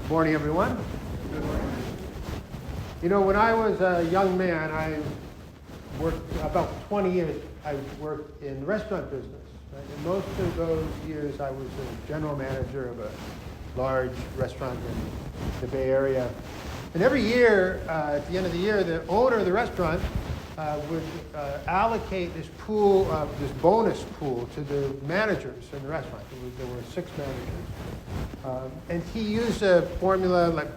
Morning, everyone. You know, when I was a young man, I worked about 20 years. I worked in the restaurant business. Right? And most of those years, I was a general manager of a large restaurant in the Bay Area. And every year, at the end of the year, the owner of the restaurant would allocate this pool, this bonus pool, to the managers in the restaurant. There were 6 managers. And he used a formula like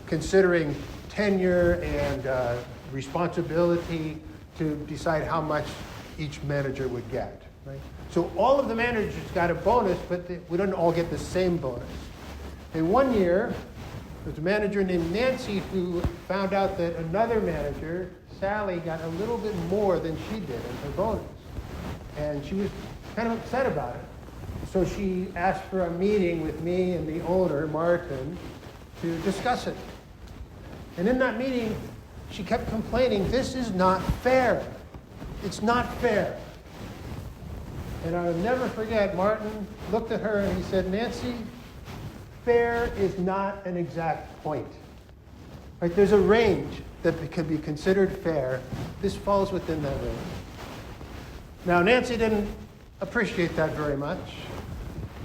considering tenure and responsibility to decide how much each manager would get. Right? So all of the managers got a bonus, but we didn't all get the same bonus. And one year, there was a manager named Nancy who found out that another manager, Sally, got a little bit more than she did in her bonus. And she was kind of upset about it. So she asked for a meeting with me and the owner, Martin, to discuss it. And in that meeting, she kept complaining, this is not fair. It's not fair. And I'll never forget, Martin looked at her and he said, Nancy, fair is not an exact point. Right? There's a range that can be considered fair. This falls within that range. Now, Nancy didn't appreciate that very much,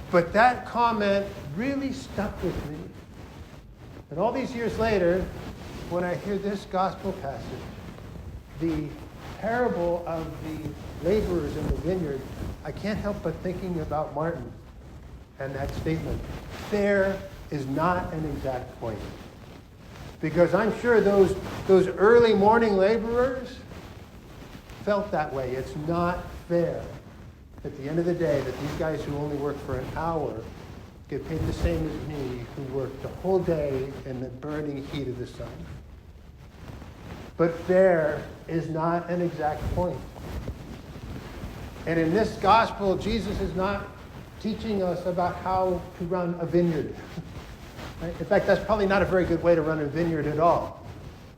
but that comment really stuck with me. And all these years later, when I hear this gospel passage, the parable of the laborers in the vineyard, I can't help but thinking about Martin and that statement. Fair is not an exact point. Because I'm sure those early morning laborers felt that way. It's not fair at the end of the day that these guys who only work for an hour get paid the same as me who worked the whole day in the burning heat of the sun. But fair is not an exact point. And in this gospel, Jesus is not teaching us about how to run a vineyard. Right? In fact, that's probably not a very good way to run a vineyard at all.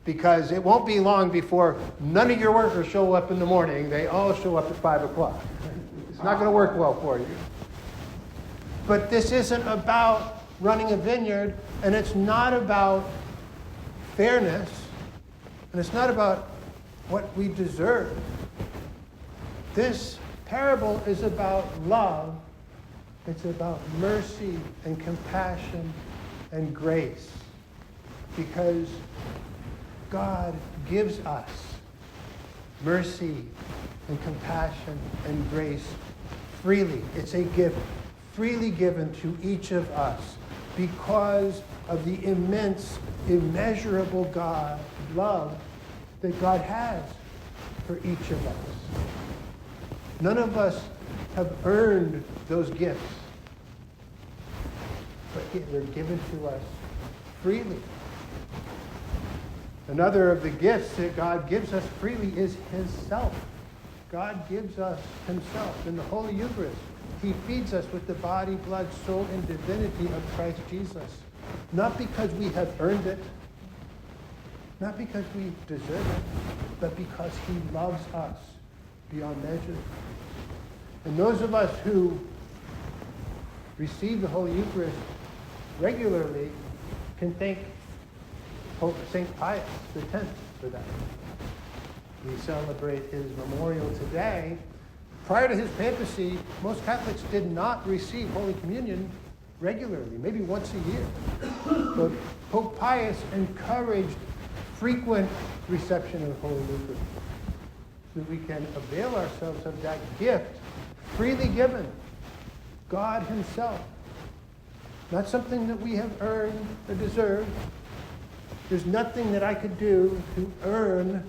Because it won't be long before none of your workers show up in the morning. They all show up at 5 o'clock. Right? It's not going to work well for you. But this isn't about running a vineyard, and it's not about fairness, and it's not about what we deserve. This parable is about love. It's about mercy and compassion and grace. Because God gives us mercy and compassion and grace freely. It's a gift freely given to each of us because of the immense, immeasurable God love that God has for each of us. None of us have earned those gifts, but they're given to us freely. Another of the gifts that God gives us freely is His self. God gives us Himself in the Holy Eucharist. He feeds us with the body, blood, soul, and divinity of Christ Jesus. Not because we have earned it, not because we deserve it, but because He loves us beyond measure. And those of us who receive the Holy Eucharist regularly can thank Pope St. Pius X for that. We celebrate his memorial today. Prior to his papacy, most Catholics did not receive Holy Communion regularly, maybe once a year. But Pope Pius encouraged frequent reception of Holy Eucharist so that we can avail ourselves of that gift freely given. God Himself. Not something that we have earned or deserved. There's nothing that I could do to earn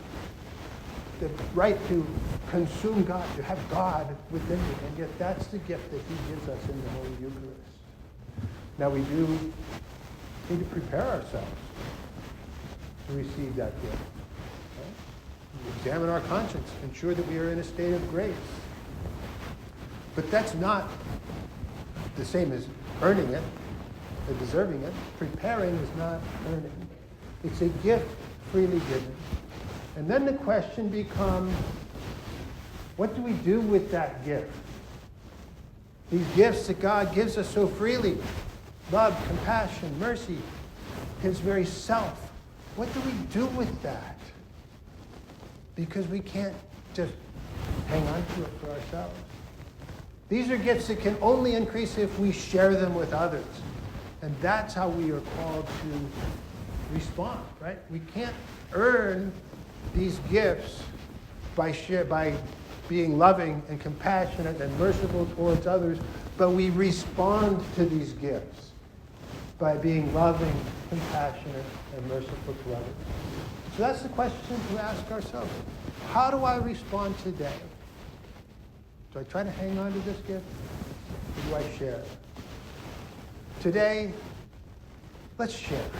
the right to consume God, to have God within me. And yet that's the gift that He gives us in the Holy Eucharist. Now we do need to prepare ourselves to receive that gift. Right? Examine our conscience, ensure that we are in a state of grace. But that's not the same as earning it, or deserving it. Preparing is not earning. It's a gift freely given. And then the question becomes, what do we do with that gift? These gifts that God gives us so freely, love, compassion, mercy, his very self. What do we do with that? Because we can't just hang on to it for ourselves. These are gifts that can only increase if we share them with others. And that's how we are called to respond, right? We can't earn these gifts by being loving and compassionate and merciful towards others, but we respond to these gifts by being loving, compassionate, and merciful to others. So that's the question to ask ourselves. How do I respond today? Do I try to hang on to this gift, or do I share it? Today, let's share.